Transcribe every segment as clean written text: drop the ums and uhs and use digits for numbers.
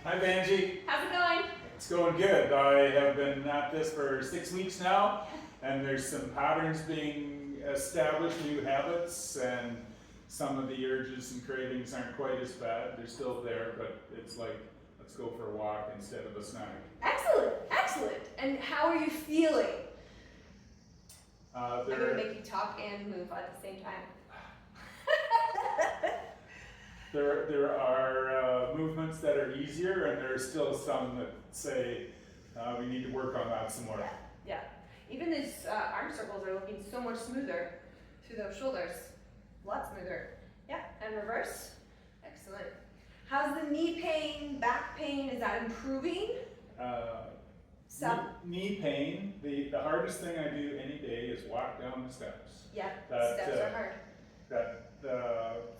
Hi Benji. How's it going? It's going good. I have been at this for 6 weeks now, and there's some patterns being established, new habits, and some of the urges and cravings aren't quite as bad. They're still there, but it's like, let's go for a walk instead of a snack. Excellent, excellent. And how are you feeling? I'm going to make you talk and move at the same time. There are movements that are easier, and there are still some that say we need to work on that some more. Yeah. Even these arm circles are looking so much smoother through those shoulders. A lot smoother. Yeah, and reverse. Excellent. How's the knee pain, back pain? Is that improving? Knee pain, the hardest thing I do any day is walk down the steps. Yeah, steps are hard.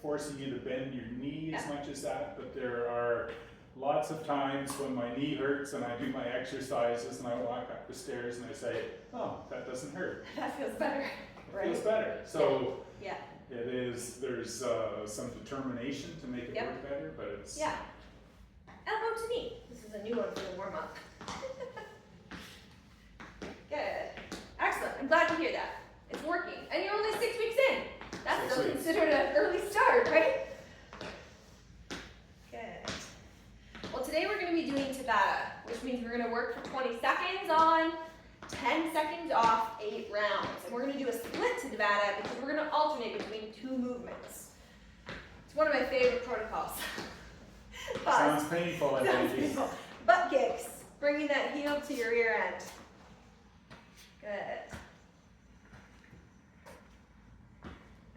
Forcing you to bend your knee as much as that, but there are lots of times when my knee hurts and I do my exercises and I walk up the stairs and I say, oh, that doesn't hurt. That feels better. It feels better. So yeah. It is, there's some determination to make it work better, but it's... Yeah. Elbow to knee. This is a new one for the warm-up. Good. Excellent. I'm glad to hear that. It's working. And you're only 6 weeks in. That's still considered an early start, right? Good. Well, today we're going to be doing Tabata, which means we're going to work for 20 seconds on, 10 seconds off, 8 rounds. And we're going to do a split to Tabata because we're going to alternate between 2 movements. It's one of my favorite protocols. Sounds painful, I think. Sounds painful. Butt kicks, bringing that heel to your rear end. Good.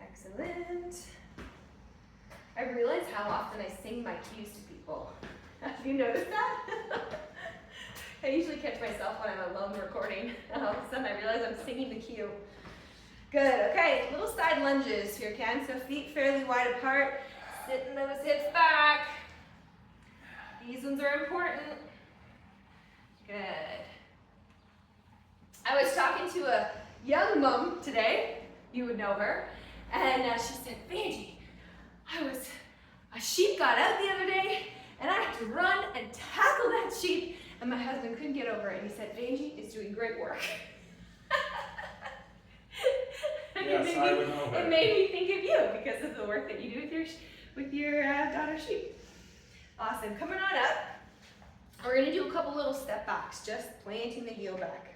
Excellent. I realize how often I sing my cues to people. Have you noticed that? I usually catch myself when I'm alone recording. All of a sudden I realize I'm singing the cue. Good, okay, little side lunges here, Ken. So feet fairly wide apart, sitting those hips back. These ones are important. Good. I was talking to a young mom today, you would know her, and she said, Vanjie, a sheep got out the other day, and I had to run and tackle that sheep, and my husband couldn't get over it, and he said, Vanjie is doing great work. Yes, I would know her. It made me think of you because of the work that you do with your daughter's sheep. Awesome, coming on up, we're gonna do a couple little step backs, just planting the heel back.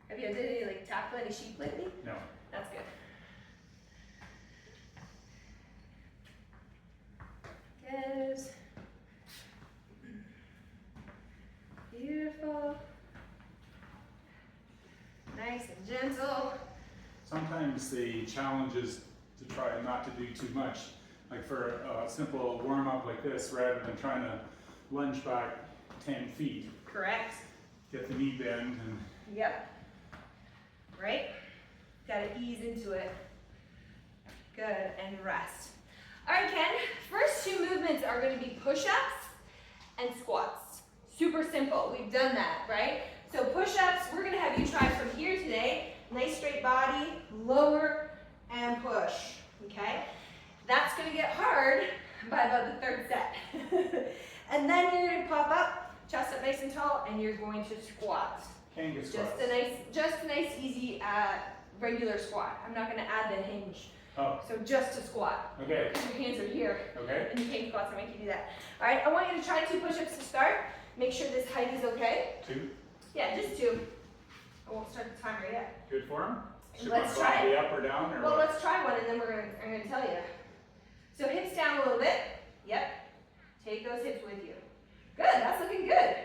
Have you did any tackle any sheep lately? No. That's good. Good. Beautiful. Nice and gentle. Sometimes the challenge is to try not to do too much. Like for a simple warm-up like this, rather than trying to lunge back 10 feet. Correct. Get the knee bend and... Yep. Right? Gotta ease into it. Good, and rest. All right, Ken, first 2 movements are gonna be push-ups and squats. Super simple, we've done that, right? So push-ups, we're gonna have you try from here today. Nice straight body, lower, and push, okay? That's gonna get hard by about the 3rd set. And then you're gonna pop up, chest up nice and tall, and you're going to squat. Kangaroo squats. Just a nice, easy, regular squat. I'm not gonna add the hinge. Oh. So just a squat. Okay. Because your hands are here. Okay. And you can't squats to make you do that. All right, I want you to try 2 push-ups to start. Make sure this height is okay. 2? Yeah, just 2. I won't start the timer yet. Good form? Should Let's my try body it. up or down or Well, what? let's try one and then I'm gonna tell you. So hips down a little bit. Yep. Take those hips with you. Good, that's looking good.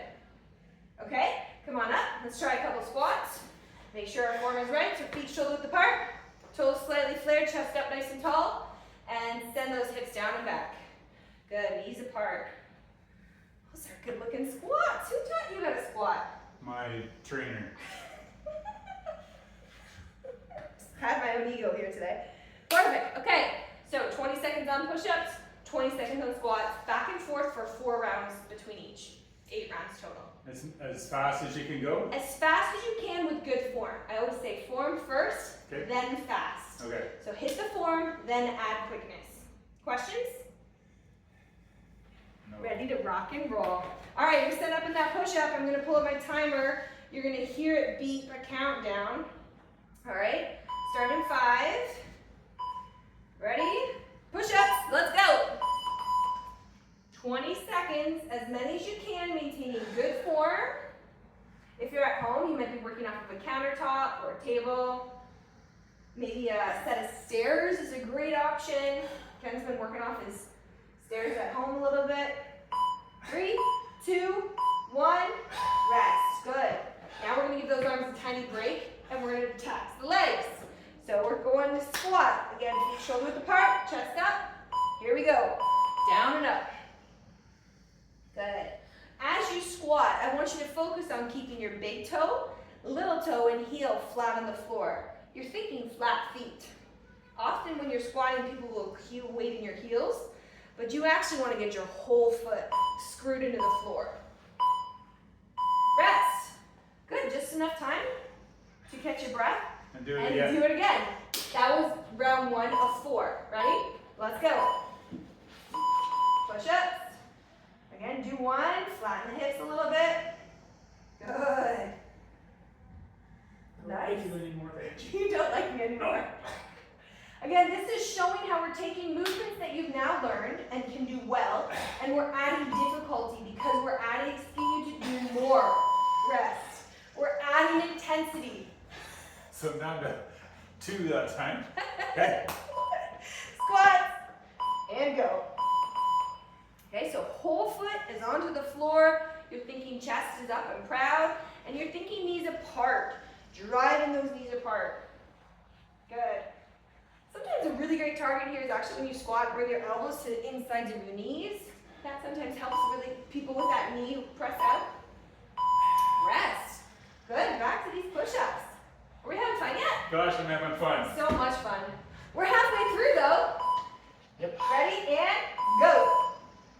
Okay, come on up. Let's try a couple squats. Make sure our form is right, so feet shoulder width apart. Toes slightly flared, chest up nice and tall. And send those hips down and back. Good, knees apart. Those are good looking squats. Who taught you how to squat? My trainer. Had my own ego here today. Perfect, okay. So 20 seconds on push-ups, 20 seconds on squats, back and forth for 4 rounds between each. 8 rounds total. As fast as you can go? As fast as you can with good form. I always say form first, then fast. Okay. So hit the form, then add quickness. Questions? No. ready to rock and roll. All right, you're set up in that push-up. I'm gonna pull up my timer. You're gonna hear it beep a countdown. All right, start in 5. Ready? Push-ups, let's go. 20 seconds, as many as you can, maintaining good form. If you're at home, you might be working off of a countertop or a table. Maybe a set of stairs is a great option. Ken's been working off his stairs at home a little bit. 3, 2, 1, rest. Good. Now we're gonna give those arms a tiny break and we're gonna tax the legs. So we're going to squat. Again, feet shoulder width apart, chest up. Here we go. Down and up. Good. As you squat, I want you to focus on keeping your big toe, little toe, and heel flat on the floor. You're thinking flat feet. Often when you're squatting, people will cue weight in your heels, but you actually want to get your whole foot screwed into the floor. Rest. Good, just enough time to catch your breath. And do it and again. do it again. That was round 1 of 4. Ready? Let's go. Push ups. Again, do 1. Flatten the hips a little bit. Good. I don't like you anymore, Benji. You don't like me anymore. Again, this is showing how we're taking movements that you've now learned and can do well, and we're adding difficulty because we're asking you to do more. Rest. We're adding intensity. So down to 2 that time. Okay. Squats and go. Okay, so whole foot is onto the floor. You're thinking chest is up and proud, and you're thinking knees apart, driving those knees apart. Good. Sometimes a really great target here is actually when you squat, bring your elbows to the insides of your knees. That sometimes helps really people with that knee press out. Rest. Good, back to these push-ups. Are we having fun yet? Gosh, I'm having fun. So much fun. We're halfway through though. Yep. Ready and go.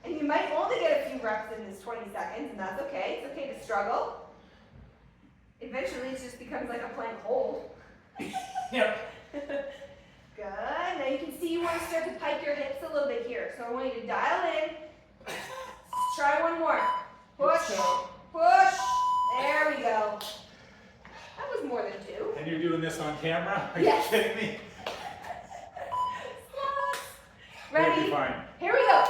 And you might only get a few reps in this 20 seconds, and that's okay. It's okay to struggle. Eventually it just becomes like a plank hold. Yep. Good. Now you can see you want to start to pike your hips a little bit here. So I want you to dial in. Try one more. Push. Push. There we go. That was more than 2. And you're doing this on camera? Are Yes. you kidding me? Slots. It'll Ready? be fine. Here we go.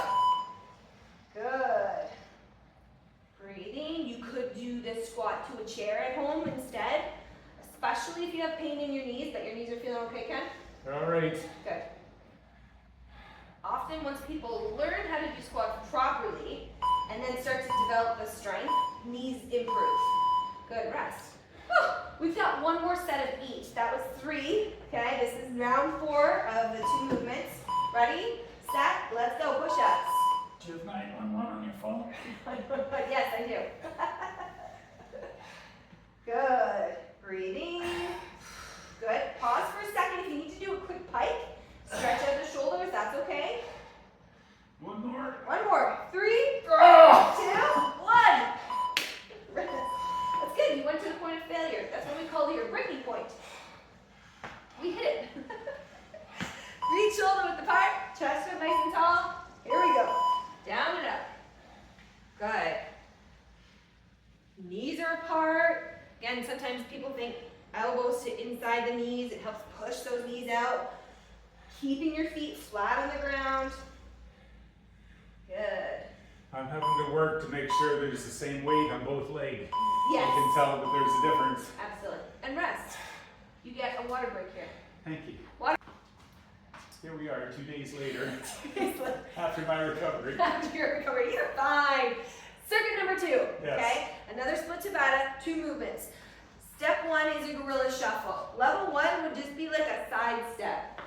Good. Breathing. You could do this squat to a chair at home instead, especially if you have pain in your knees, but your knees are feeling okay, Ken? All right. Good. Often once people learn how to do squats properly and then start to develop the strength, knees improve. Good, rest. Whew. We've got one more set of each. That was 3. Okay, this is round 4 of the 2 movements. Ready, set, let's go, push-ups. Do you have 911 on your phone? Yes, I do. Good. Breathing. Good. Pause for a second if you need to do a quick pike. Stretch out the shoulders, that's okay. One more. One more. 3, Oh! 2, 1. That's good. You went to the point of failure. That's what we call your breaking point. We hit it. Reach shoulder width apart. Chest up nice and tall. Here we go. Down and up. Good. Knees are apart. Again, sometimes people think elbows to inside the knees. It helps push those knees out. Keeping your feet flat on the ground. Good. I'm having to work to make sure there's the same weight on both legs. Yes. You can tell that there's a difference. Absolutely. And rest. You get a water break here. Thank you. Water. Here we are 2 days later after my recovery. After your recovery, you're fine. Circuit number 2. Yes. Okay. Another split Tabata, 2 movements. Step 1 is a gorilla shuffle. Level 1 would just be like a side step.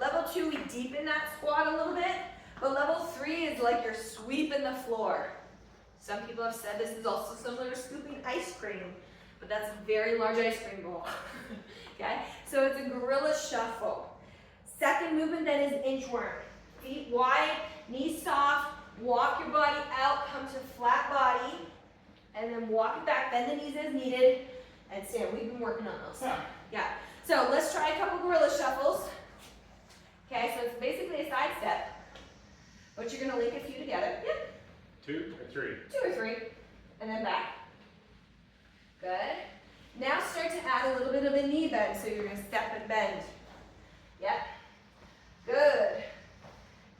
Level 2, we deepen that squat a little bit. But level 3 is like you're sweeping the floor. Some people have said this is also similar to scooping ice cream, but that's a very large ice cream bowl. Okay, so it's a gorilla shuffle. Second movement then is inchworm. Feet wide, knees soft, walk your body out, come to flat body, and then walk it back, bend the knees as needed, and stand. We've been working on those. Yeah, so let's try a couple gorilla shuffles. Okay, so it's basically a side step, but you're gonna link a few together. Yep. 2 or 3? 2 or 3, and then back. Good. Now start to add a little bit of a knee bend, so you're going to step and bend. Yep. Good.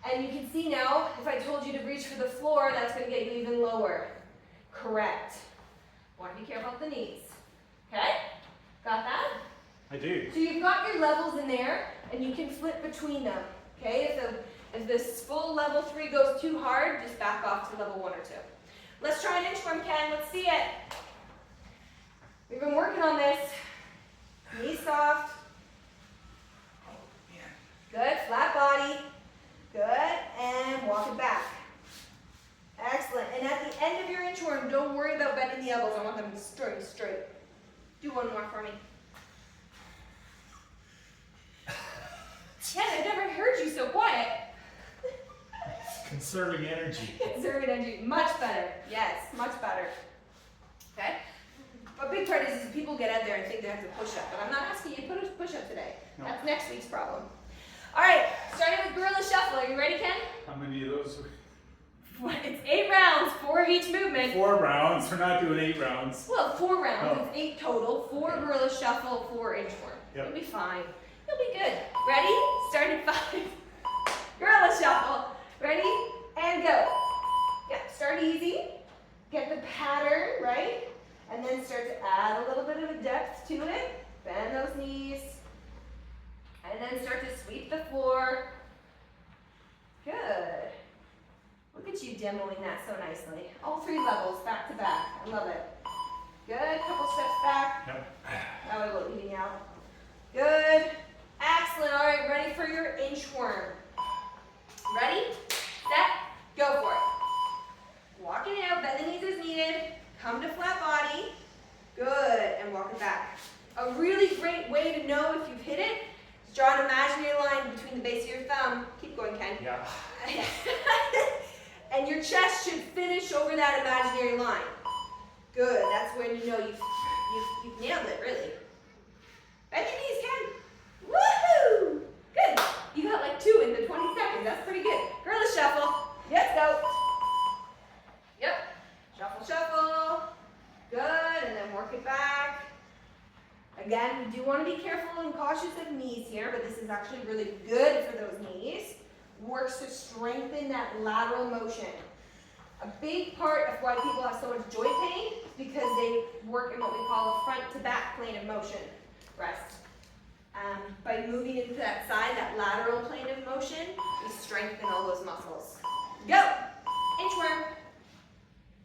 And you can see now, if I told you to reach for the floor, that's going to get you even lower. Correct. Want to be careful with the knees. Okay? Got that? I do. So you've got your levels in there, and you can flip between them. Okay? If this full level 3 goes too hard, just back off to level 1 or 2. Let's try an inchworm, Ken. Let's see it. We've been working on this. Knees soft. Good. Flat body. Good. And walk it back. Excellent. And at the end of your inchworm, don't worry about bending the elbows. I want them straight. Do one more for me. Ken, I've never heard you so quiet. Conserving energy. Conserving energy. Much better. Yes, much better. Okay? A big part is people get out there and think they have to push up, but I'm not asking you to push up today. No. That's next week's problem. All right, starting with gorilla shuffle. Are you ready, Ken? How many of those? It's 8 rounds, 4 of each movement. 4 rounds. We're not doing 8 rounds. Well, 4 rounds. Oh. It's 8 total. 4 gorilla shuffle, 4 inchworm. Yep. You'll be fine. You'll be good. Ready? Start at 5. Gorilla shuffle. Ready? And go. Yep, start easy. Get the pattern, right? And then start to add a little bit of a depth to it. Bend those knees. And then start to sweep the floor. Good. Look at you demoing that so nicely. All 3 levels, back to back. I love it. Good. Couple steps back. Yep. That way we'll even out. Good. Excellent. All right, ready for your inchworm. Ready? Set. Go for it. Walk it out. Bend the knees as needed. Come to flat body. Good. And walk it back. A really great way to know if you've hit it is draw an imaginary line between the base of your thumb. Keep going, Ken. Yeah. And your chest should finish over that imaginary line. Good. That's when you know you've nailed it, really. Bend your knees, Ken. Woohoo! Good. You got like 2 in the 20 seconds. That's pretty good. Gorilla shuffle. Let's go. Yep. Shuffle, shuffle. Good. And then work it back. Again, we do want to be careful and cautious of knees here, but this is actually really good for those knees. Works to strengthen that lateral motion. A big part of why people have so much joint pain is because they work in what we call a front to back plane of motion. Rest. By moving into that side, that lateral plane of motion, we strengthen all those muscles. Go! Inchworm.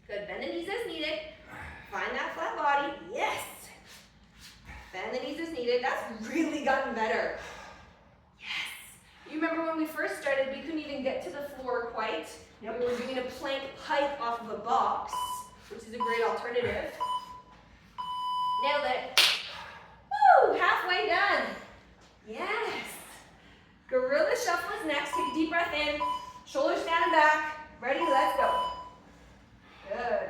Good. Bend the knees as needed. Find that flat body. Yes! Bend the knees as needed. That's really gotten better. Yes! You remember when we first started, we couldn't even get to the floor quite. Yep. We were doing a plank pike off of a box, which is a great alternative. Nailed it. Woo! Halfway done. Yes. Gorilla shuffle is next. Take a deep breath in. Shoulders down and back. Ready? Let's go. Good.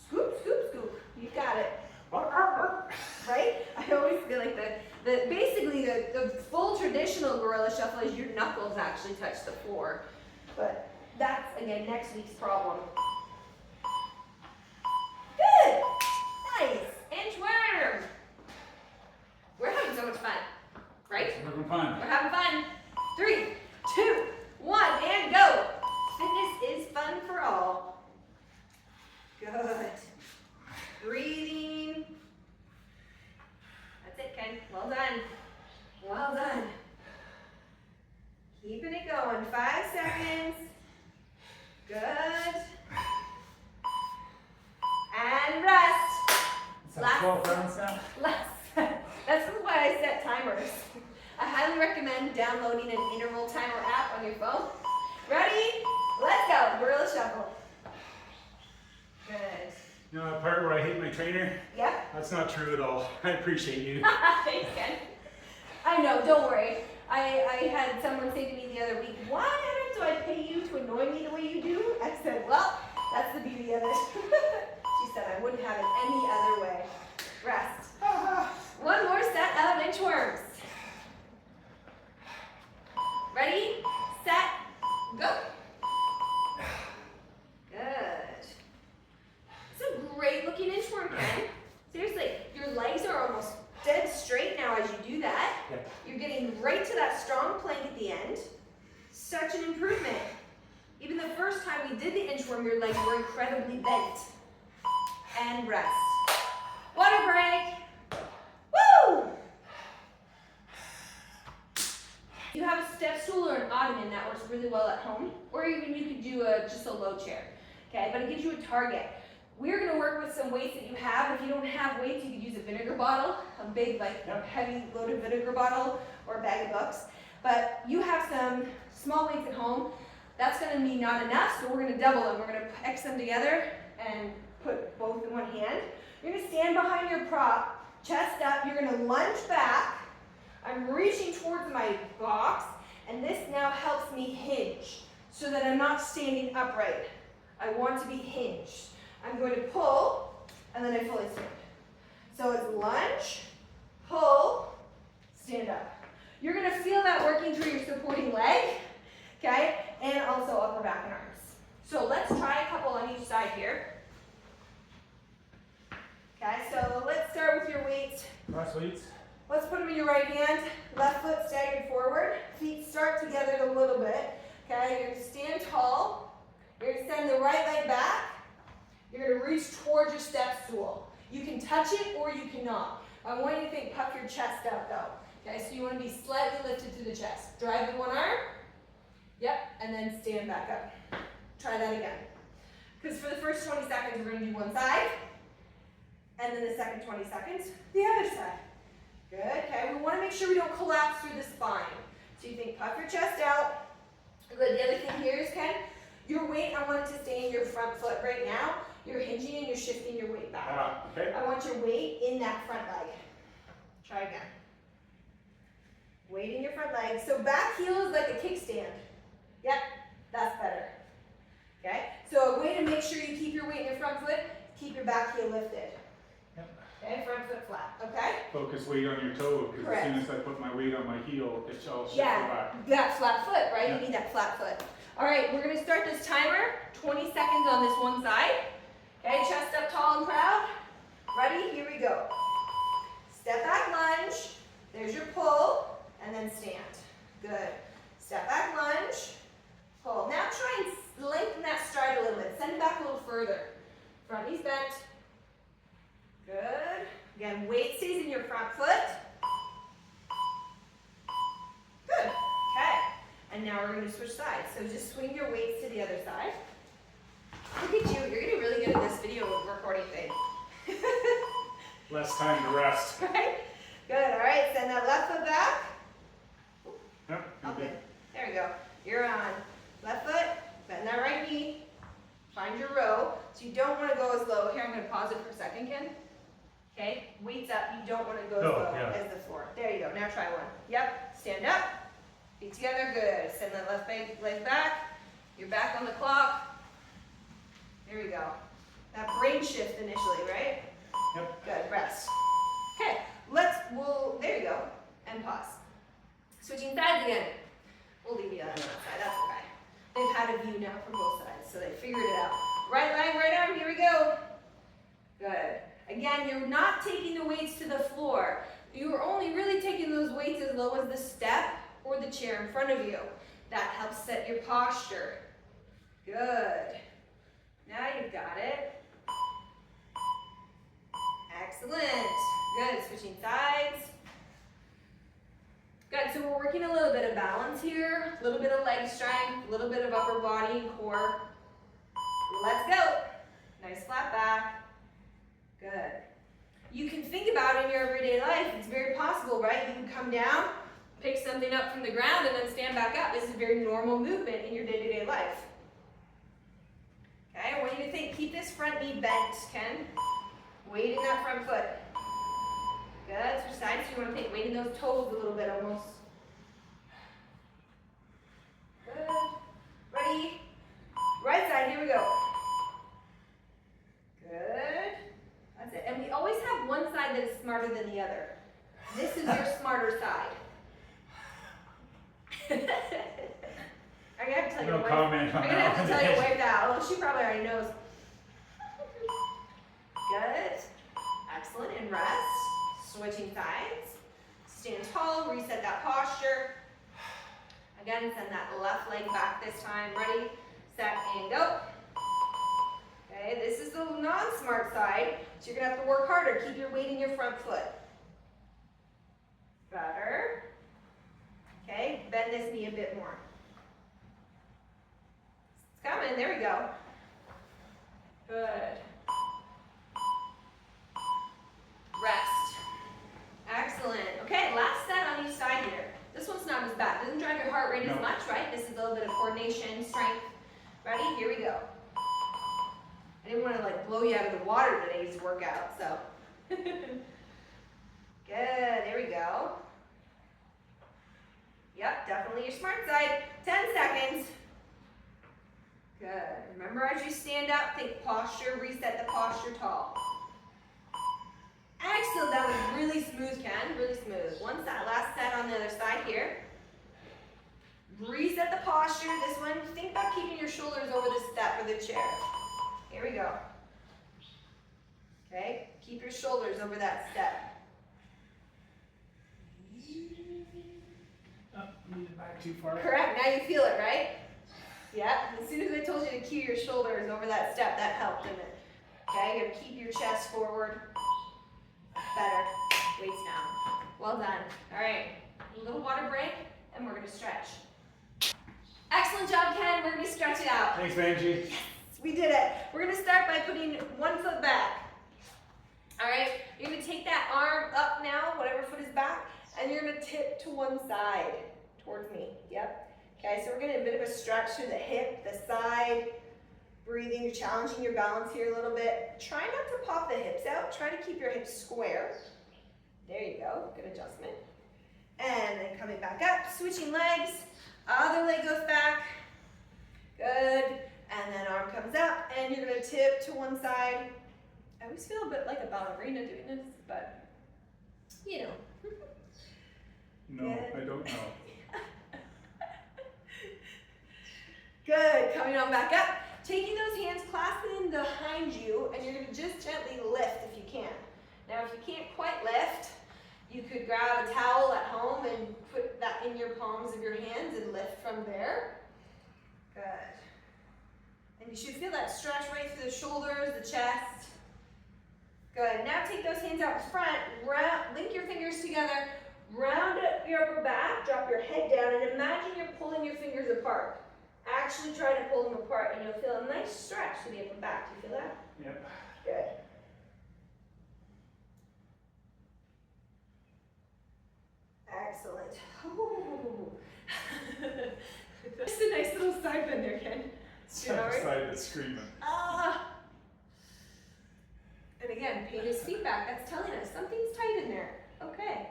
Scoop, scoop, scoop. You got it. Right? I always feel like basically the full traditional gorilla shuffle is your knuckles actually touch the floor. But that's, again, next week's problem. Good. Nice. Inchworm. We're having so much fun, right? We're having fun. We're having fun. 3, 2, 1, and go. Fitness is fun for all. Good. Breathing. That's it, Ken. Well done. Well done. Keeping it going. 5 seconds. Good. And rest. Is that 12 rounds now? Last. That's why I set timers. I highly recommend downloading an interval timer app on your phone. Ready? Let's go. Gorilla shuffle. Good. You know that part where I hate my trainer? Yep. That's not true at all. I appreciate you. Thanks, Ken. I know, don't worry. I had someone say to me the other week, why do I pay you to annoy me the way you do? I said, well, that's the beauty of it. She said, I wouldn't have it any other way. Rest. One more set of inchworms. Ready, set, go. time we did the inchworm, your legs were incredibly bent. And rest. Water break. Woo! You have a step stool or an ottoman that works really well at home, or even you could do just a low chair, okay? But it gives you a target. We're gonna work with some weights that you have. If you don't have weights, you could use a vinegar bottle, a big, like a heavy loaded vinegar bottle, or a bag of books. But you have some small weights at home. That's gonna be not enough, so we're gonna double them. We're gonna X them together and put both in one hand. You're gonna stand behind your prop, chest up. You're gonna lunge back. I'm reaching towards my box, and this now helps me hinge so that I'm not standing upright. I want to be hinged. I'm going to pull, and then I fully stand. So it's lunge, pull, stand up. You're gonna feel that working through your supporting leg, okay? And also upper back and arms. So let's try a couple on each side here. Okay, so let's start with your weights. Cross weights. Let's put them in your right hand. Left foot staggered forward. Feet start together a little bit. Okay, you're gonna stand tall. You're gonna send the right leg back. You're gonna reach towards your step stool. You can touch it or you cannot. I want you to think, puff your chest out though. Okay, so you wanna be slightly lifted through the chest. Drive with one arm. Yep, and then stand back up. Try that again. Because for the first 20 seconds, we're gonna do one side. And then the second 20 seconds, the other side. Good, okay, we wanna make sure we don't collapse through the spine. So you think, puff your chest out. Good, the other thing here is, Ken, your weight, I want it to stay in your front foot right now. You're hinging and you're shifting your weight back. Okay. I want your weight in that front leg. Try again. Weight in your front leg. So back heel is like a kickstand. Yep, that's better. Okay, so a way to make sure you keep your weight in your front foot, keep your back heel lifted. Yep. Okay, front foot flat, okay? Focus weight on your toe, because as soon as I put my weight on my heel, it shall shift back. That flat foot, right? Yeah. You need that flat foot. All right, we're gonna start this timer, 20 seconds on this one side. Okay, chest up tall and proud. Ready? Here we go. Step back lunge. There's your pull, and then stand. Good. Step back lunge, pull. Now try and lengthen that stride a little bit. Send it back a little further. Front knee's bent. Good. Again, weight stays in your front foot. Good. Okay. And now we're going to switch sides. So just swing your weights to the other side. Look at you. You're getting really good at this video recording thing. Less time to rest. Right? Good. All right. Send that left foot back. Yep. Okay. There we go. You're on. Left foot. Bend that right knee. Find your row. So you don't want to go as low. Here, I'm going to pause it for a second, Ken. Okay, weights up. You don't want to go as low as the floor. There you go. Now try one. Yep. Stand up. Feet together. Good. Send that left leg back. You're back on the clock. There we go. That brain shift initially, right? Yep. Good. Rest. Okay. There you go. And pause. Switching sides again. We'll leave you on that side. That's okay. They've had a view now from both sides, so they figured it out. Right leg, right arm. Here we go. Good. Again, you're not taking the weights to the floor. You're only really taking those weights as low as the step or the chair in front of you. That helps set your posture. Good. Now you've got it. Excellent. Good. Switching sides. Good. So we're working a little bit of balance here, a little bit of leg strength, a little bit of upper body and core. Let's go. Nice flat back. Good. You can think about it in your everyday life. It's very possible, right? You can come down, pick something up from the ground, and then stand back up. This is a very normal movement in your day-to-day life. Okay, I want you to think, keep this front knee bent, Ken. Weight in that front foot. Good, switch sides. So you want to think, weight in those toes a little bit almost. Good. Ready? Right side, here we go. Good. That's it. And we always have one side that is smarter than the other. This is your smarter side. I'm gonna have to tell your wife. Comment on I'm gonna have to tell your that. wife that. Although she probably already knows. Good. Excellent. And rest. Switching sides. Stand tall. Reset that posture. Again, send that left leg back this time. Ready, set, and go. smart side, so you're gonna have to work harder. Keep your weight in your front foot. Better. Okay, bend this knee a bit more. It's coming, there we go. Good. Rest. Excellent. Okay, last set on each side here. This one's not as bad. Doesn't drive your heart rate as much, right? This is a little bit of coordination, strength. Ready? Here we go. I didn't want to like blow you out of the water today's workout, so. Good, there we go. Yep, definitely your smart side. 10 seconds. Good. Remember, as you stand up, think posture, reset the posture tall. Excellent, that was really smooth, Ken, really smooth. Once that last set on the other side here. Reset the posture, this one, think about keeping your shoulders over the step or the chair. Here we go. Okay, keep your shoulders over that step. Oh, moved it back too far. Correct, now you feel it, right? Yep, as soon as I told you to keep your shoulders over that step, that helped, didn't it? Okay, you're gonna keep your chest forward. Better, weights down. Well done. All right, a little water break, and we're gonna stretch. Excellent job, Ken, we're gonna stretch it out. Thanks, Benji. Yes, we did it. We're gonna start by putting one foot back. All right, you're gonna take that arm up now, whatever foot is back, and you're gonna tip to one side towards me. Yep. Okay, so we're getting a bit of a stretch through the hip, the side, breathing, you're challenging your balance here a little bit. Try not to pop the hips out. Try to keep your hips square. There you go, good adjustment. And then coming back up, switching legs. Other leg goes back. Good. And then arm comes up, and you're gonna tip to one side. I always feel a bit like a ballerina doing this, but you know. No, Good. I don't know. Good, coming on back up. Taking those hands, clasping them behind you, and you're gonna just gently lift if you can. Now, if you can't quite lift, you could grab a towel at home and put that in your palms of your hands and lift from there. Good. And you should feel that stretch right through the shoulders, the chest. Good, now take those hands out in front, link your fingers together, round up your upper back, drop your head down, and imagine you're pulling your fingers apart. Actually try to pull them apart, and you'll feel a nice stretch to the upper back. Do you feel that? Yep. Good. Excellent. Ooh. Just a nice little side bend there, Ken. Side that's screaming. Ah. And again, pain is feedback. That's telling us something's tight in there. Okay.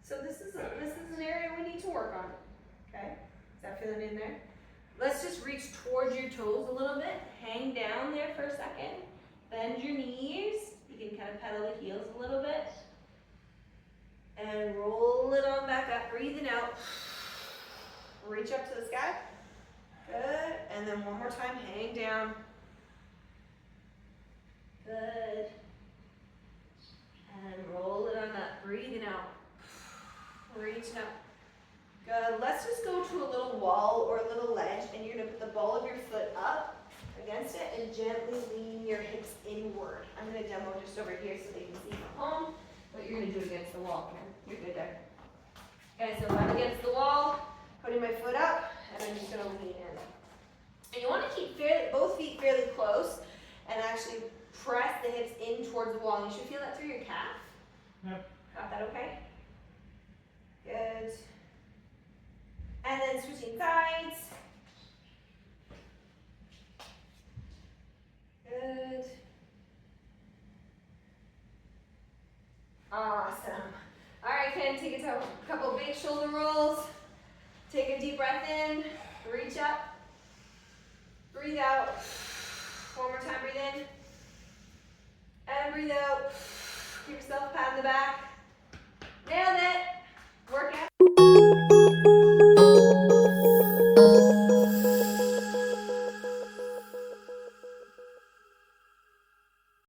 So this is an area we need to work on. Okay. Is that feeling in there? Let's just reach towards your toes a little bit. Hang down there for a second. Bend your knees. You can kind of pedal the heels a little bit. And roll it on back up. Breathing out. Reach up to the sky. Good. And then one more time. Hang down. Good. And roll it on up. Breathing out. Reaching up. Good. Let's just go to a little wall or a little ledge, and you're going to put the ball of your foot up against it and gently lean your hips inward. I'm going to demo just over here so they can see from home, but you're going to do it against the wall, Karen. You're good there. Okay, so I'm against the wall, putting my foot up, and I'm just going to lean in. And you want to keep both feet fairly close and actually press the hips in towards the wall. And you should feel that through your calf. Yep. Got that okay? Good. And then switching sides. Good. Awesome. All right, Ken, take a couple big shoulder rolls. Take a deep breath in. Reach up. Breathe out. One more time, breathe in. And breathe out. Give yourself a pat on the back.